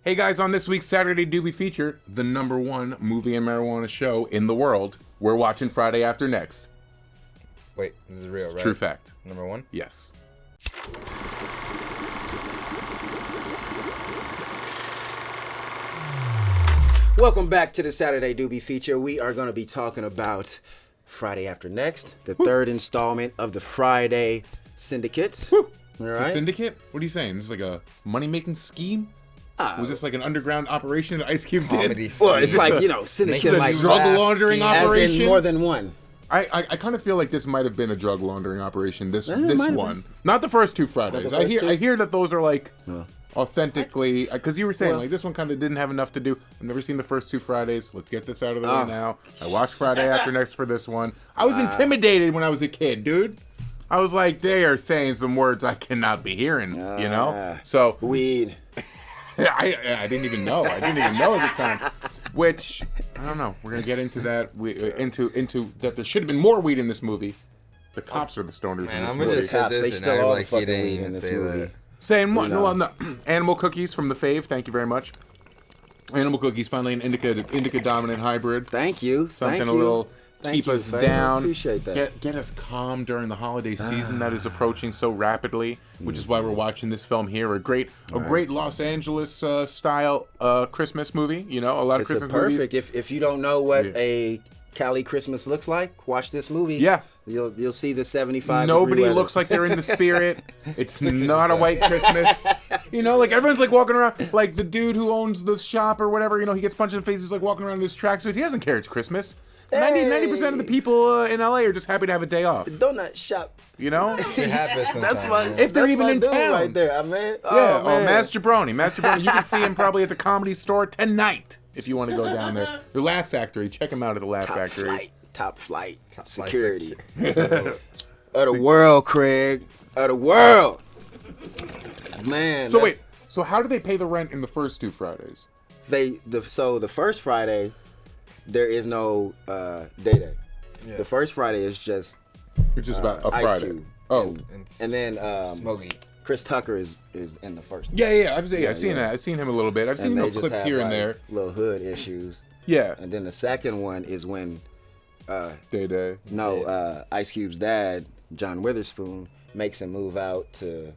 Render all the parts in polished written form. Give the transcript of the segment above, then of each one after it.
Hey guys, on this week's Saturday Doobie Feature, the #1 movie and marijuana show in the world, we're watching Friday After Next. Wait, this is real, right? True fact. #1? Yes. Welcome back to the Saturday Doobie Feature. We are going to be talking about Friday After Next, the third installment of the Friday Syndicate. Woo. All Is right. it syndicate? What are you saying? This is like a money-making scheme? Was this like an underground operation that Ice Cube did? Comedy Well, it's Just like, a- syndicate a like drug rap laundering scheme, as operation? in more than one. I kind of feel like this might have been a drug laundering operation. This might have one, not the first two Fridays. Not the first two? I hear that those are like authentically, because you were saying like this one kind of didn't have enough to do. I've never seen the first two Fridays. Let's get this out of the way now. I watched Friday After Next for this one. I was intimidated when I was a kid, dude. I was like, they are saying some words I cannot be hearing, you know. So Weed. I didn't even know. I didn't even know at the time. Which I don't know. We're gonna get into that. Into that. There should have been more weed in this movie. The cops are the stoners in this I'm movie. gonna just say Cops, they this and still act are like he fucking didn't weed in even this say movie. that. Saying what? No. Animal cookies from the fave. Thank you very much. Animal cookies finally an indica dominant hybrid. Thank you. Something Thank a you. little Thank keep you, us Faye. down. Appreciate that. Get us calm during the holiday season that is approaching so rapidly, which is why we're watching this film here. A great Los Angeles style Christmas movie. You know, a lot It's of a Christmas perfect. movies. If you don't know what a Cali Christmas looks like, watch this movie. Yeah. You'll see the 75. Nobody degree looks weather. like they're in the spirit. It's not a white Christmas. You know, like everyone's like walking around, like the dude who owns the shop or whatever, you know, he gets punched in the face, he's like walking around in his tracksuit. He doesn't care it's Christmas. 90% of the people in LA are just happy to have a day off. Donut shop. You know? It happens sometimes. That's my. If they're that's even my in dude town. right there, I mean. Yeah, man. Mass Jabroni. You can see him probably at the Comedy Store tonight if you want to go down there. The Laugh Factory. Check him out at the Laugh Factory. Top flight flight security. Of the world, Craig. Of the world. Man. So wait, so how do they pay the rent in the first two Fridays? So the first Friday, there is no day. Yeah. The first Friday is just It's just about a Ice Friday. Cube. Oh. And then Smokey. Chris Tucker is in the first. Yeah. I've seen that. I've seen him a little bit. I've seen And they little just clips have, here and like, there. little hood issues. Yeah. And then the second one is when Day. Ice Cube's dad, John Witherspoon, makes him move out to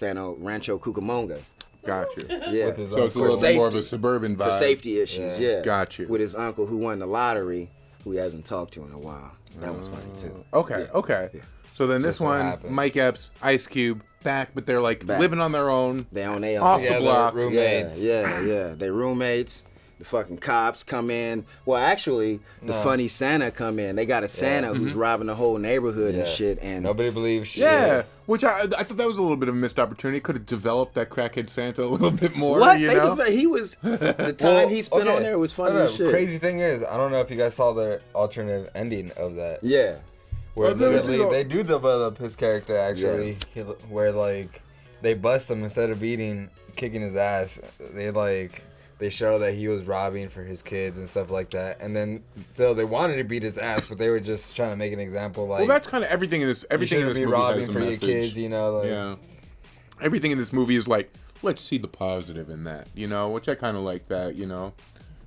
Rancho Cucamonga. Got you. Yeah. With his So it's a For little bit more of safety. a suburban vibe. For safety issues, yeah. Got you. With his uncle who won the lottery, who he hasn't talked to in a while. That was funny too. Okay. Yeah. So then this what one, happened. Mike Epps, Ice Cube, back, but they're like Back. living on their own. They on their Off own. the Yeah, block. they're roommates. Yeah. They roommates. The fucking cops come in. Well, actually, the funny Santa come in. They got a Santa Mm-hmm. who's robbing the whole neighborhood and Yeah. shit. And Nobody believes shit. Yeah, which I thought that was a little bit of a missed opportunity. Could have developed that crackhead Santa a little bit more. what? You know? He was the time he spent on there was funny No, as shit. Crazy thing is, I don't know if you guys saw the alternative ending of that. Yeah. Where Oh, they literally do. they do develop his character actually, where like they bust him instead of kicking his ass. They show that he was robbing for his kids and stuff like that, and then still they wanted to beat his ass, but they were just trying to make an example. Like, Well, that's kind of everything in this. you Everything in shouldn't this be movie robbing has a for your message. kids, you know. Like, Yeah. Everything in this movie is like, let's see the positive in that, you know, which I kind of like that, you know.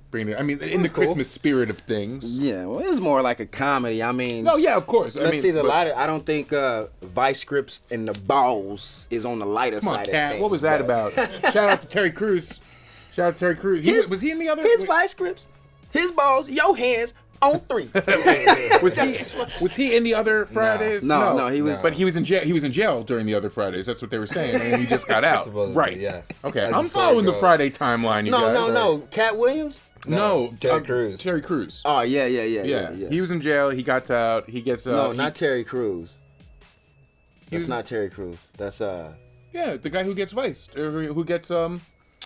Bring it. I mean, in the cool. Christmas spirit of things. Yeah. Well, it was more like a comedy. I mean. No, yeah, of course. Let's see the lighter. I don't think Vice Grips and the Balls is on the lighter Come on, side of Cat. things. What was that but- about? Shout out to Terry Crews. Was he in the other? His Vice Grips, his balls, your hands on 3. Was he in the other Fridays? No, he was. But he was in jail. He was in jail during the other Fridays. That's what they were saying, and he just got out. Supposedly, Right. yeah. Okay, As I'm the story following the goes. Friday timeline. You guys. No. Cat Williams. No, Terry Crews. Terry Crews. Oh yeah. Yeah. He was in jail. He got out. He gets. No, he- not Terry Crews. That's not Terry Crews. That's Yeah, the guy who gets viced, or who gets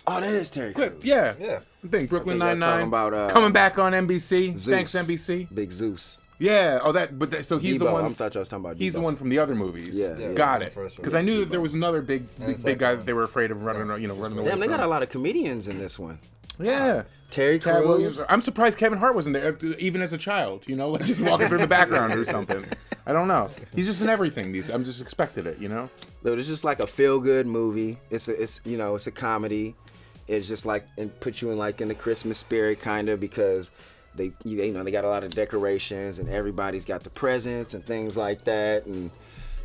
Oh, that is Terry Crews. clipped. Yeah. Yeah. I think Brooklyn I think y'all Nine-Nine talking about, coming back on NBC. Zeus. Thanks NBC. Big Zeus. Yeah. Oh, so he's the Debo. one. I thought y'all was talking about. He's the Debo. one from the other movies. Yeah. Got the it. first one. Because I knew that there was another big the big guy second that they were afraid of running away Damn, they from. got a lot of comedians in this one. Yeah. Terry Cat Williams. Crews. I'm surprised Kevin Hart wasn't there, even as a child. You know, like just walking through the background or something. I don't know. He's just in everything. I'm just expected it. You know. Look, it's just like a feel good movie. It's a comedy. It's just like and put you in the Christmas spirit kind of because they got a lot of decorations and everybody's got the presents and things like that and.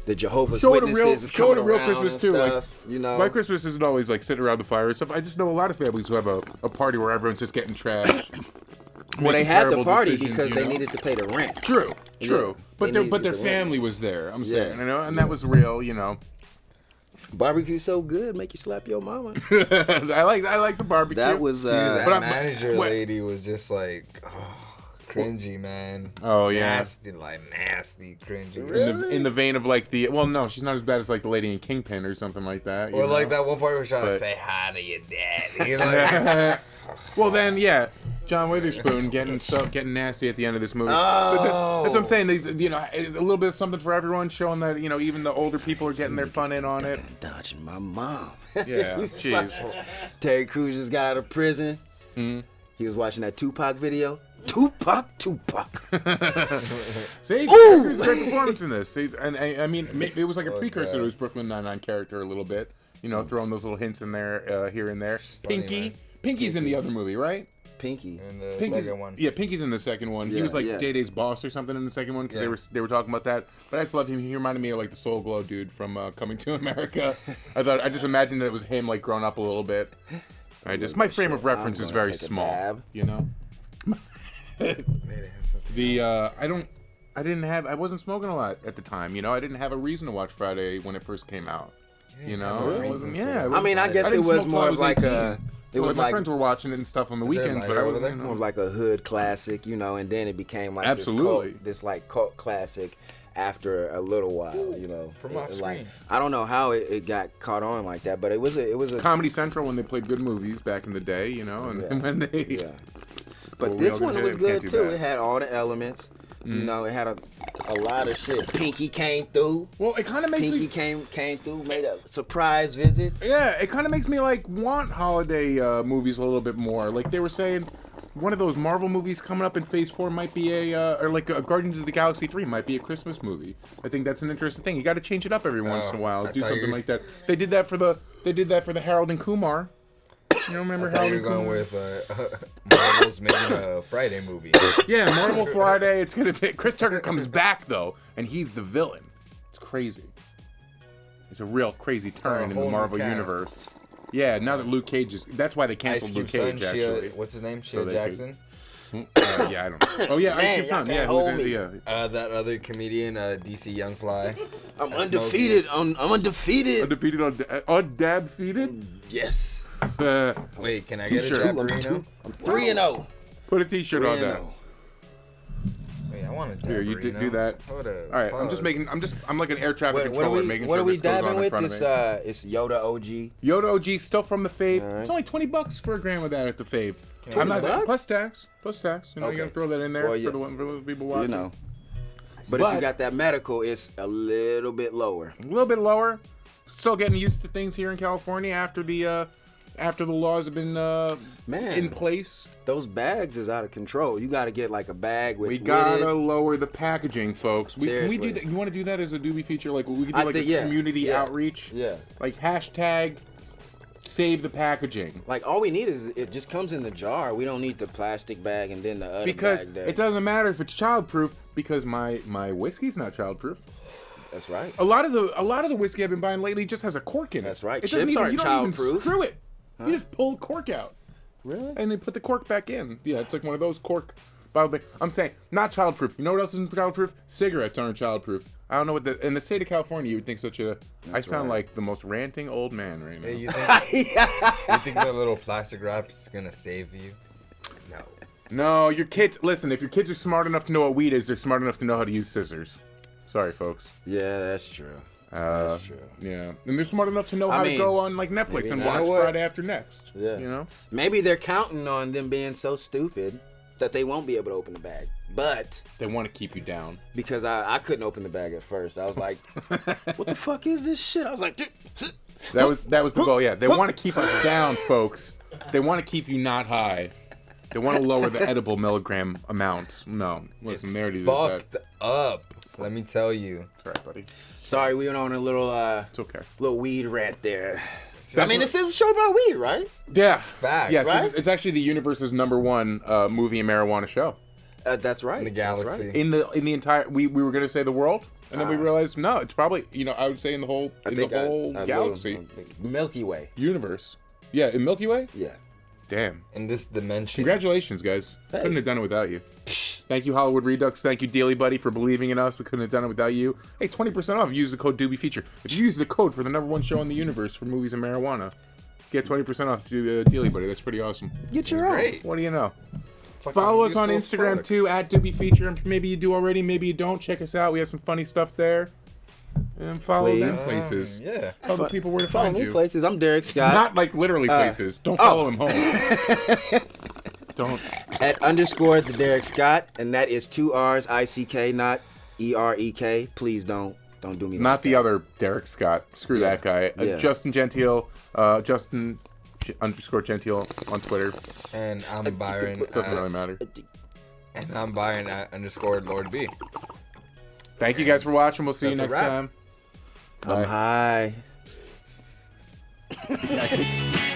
The Jehovah's Witnesses is coming real around Christmas and too. stuff, My Christmas isn't always like sitting around the fire and stuff. I just know a lot of families who have a party where everyone's just getting trashed. Well, they had the party decisions, because they needed to pay the rent. True. Yeah, But their family was there. I'm saying, and that was real. Barbecue so good, make you slap your mama. I like the barbecue. That was. That manager lady was just like. Cringy, man. Oh yeah, nasty, cringy. Really? In the vein of like no, she's not as bad as like the lady in Kingpin or something like that. Or like that one part where she's trying to say hi to your dad. Well then, yeah, John Witherspoon getting nasty at the end of this movie. But that's what I'm saying. These, a little bit of something for everyone, showing that even the older people are getting their fun in on it. Dodging my mom. Yeah, jeez. Terry Crews just got out of prison. Mm-hmm. He was watching that Tupac video. Tupac. See, Cruz great performance in this. See, and I mean, it was like a precursor to his Brooklyn Nine-Nine character a little bit. Throwing those little hints in there, here and there. Pinky's in the other movie, right? Pinky in the second one. Yeah, Pinky's in the second one. He was like Day-Day's boss or something in the second one because they were talking about that. But I just loved him. He reminded me of like the Soul Glow dude from Coming to America. I just imagined that it was him like grown up a little bit. My frame of reference is very small. I wasn't smoking a lot at the time. I didn't have a reason to watch Friday when it first came out. It wasn't. Yeah. I guess it was more of like a. It was my friends were watching it and stuff on the weekends, but I was more of like a hood classic, and then it became like this cult classic after a little while, From off screen. I don't know how it got caught on like that, but it was a Comedy Central when they played good movies back in the day, and when they. Yeah. But this one was good too. It had all the elements. It had a lot of shit. Pinky came through. Well, it kind of makes Pinky came through, made a surprise visit. Yeah, it kind of makes me want holiday movies a little bit more. Like they were saying, one of those Marvel movies coming up in Phase 4 might be a Guardians of the Galaxy 3 might be a Christmas movie. I think that's an interesting thing. You got to change it up every once in a while. Do something like that. They did that for the Harold and Kumar. Remember how you're going with Marvel's making a Friday movie? Yeah, Marvel Friday. It's gonna be Chris Tucker comes back though, and he's the villain. It's crazy. It's a real crazy turn in the Marvel universe. Yeah, now that Luke Cage is, that's why they canceled Luke Cage. Actually, what's his name? Shea Jackson. Yeah, I don't know. Oh yeah, Ice Cube's son. Yeah, who's in that other comedian, DC Young Fly. I'm undefeated. I'm undefeated. Undefeated on Dab Feeded. Yes. Wait, can I get a Jabarino? I'm 3-0. Put a T-shirt on that. Wait, I want a Jabarino. Here, you do that. All right, I'm like an air traffic controller, making what sure are we this goes on dabbing in with? front of me. It's Yoda OG. Yoda OG, still from the fave. Right. It's only $20 for a gram of that at the fave. $20? Plus tax. You gotta throw that in there for the people watching. But if you got that medical, it's a little bit lower. A little bit lower. Still getting used to things here in California after the laws have been in place. Those bags is out of control. You got to get like a bag with. We gotta lower the packaging, folks. Can we do that? You want to do that as a Doobie feature? Like we could do a community outreach. Yeah. Like hashtag save the packaging. Like all we need is it just comes in the jar. We don't need the plastic bag and then the other because bag there. It doesn't matter if it's childproof because my whiskey's not childproof. That's right. A lot of the whiskey I've been buying lately just has a cork in it. That's right. It Chips aren't childproof. Even screw it. Huh? You just pull the cork out. Really? And they put the cork back in. Yeah, it's like one of those cork bottle things. I'm saying, not childproof. You know what else isn't childproof? Cigarettes aren't childproof. I don't know what in the state of California, you would think I sound like the most ranting old man right now. Hey, you think the little plastic wrap is going to save you? No, your kids, listen, if your kids are smart enough to know what weed is, they're smart enough to know how to use scissors. Sorry, folks. Yeah, that's true. That's true. Yeah, and they're smart enough to know how to go on like Netflix and watch Friday After Next. Yeah, maybe they're counting on them being so stupid that they won't be able to open the bag, but they want to keep you down. Because I couldn't open the bag at first. I was like, "What the fuck is this shit?" I was like, "That was the goal." Yeah, they want to keep us down, folks. They want to keep you not high. They want to lower the edible milligram amount. No, listen, they already did that. Fucked up. Let me tell you. Sorry, buddy. Sorry, we went on a little It's okay. little weed rant there. That's This is a show about weed, right? Yeah. Fact. Yes, right? it's actually the universe's #1 movie and marijuana show. That's right. In the That's galaxy. right. In the entire, we were gonna say the world, and then we realized no, it's probably I would say in the whole galaxy, Milky Way. universe. Yeah, in Milky Way. Yeah. Damn. In this dimension. Congratulations, guys. Hey. Couldn't have done it without you. Thank you, Hollywood Redux. Thank you, Daily Buddy, for believing in us. We couldn't have done it without you. Hey, 20% off. Use the code Doobie Feature. If you use the code for the #1 show in the universe for movies and marijuana, get 20% off to Daily Buddy. That's pretty awesome. Get your own. Great. What do you know? Fucking Follow us on useful Instagram product. too, @Doobie Feature. Maybe you do already, maybe you don't. Check us out. We have some funny stuff there. And follow Please. them places. Yeah. Tell the people where to Follow find me you. places. I'm Derrick Scott. Not like literally places. Don't follow him home. Don't. At _ the Derrick Scott, and that is 2 R's ICK, not EREK. Please don't do me. Not like the that. other Derrick Scott. Screw that guy. Yeah. Justin Gentile. Justin _ Gentile on Twitter. And I'm Byron. Doesn't really matter. And I'm Byron _ Lord B. Thank you guys for watching. We'll see you That's a next wrap. time. I'm high. Bye.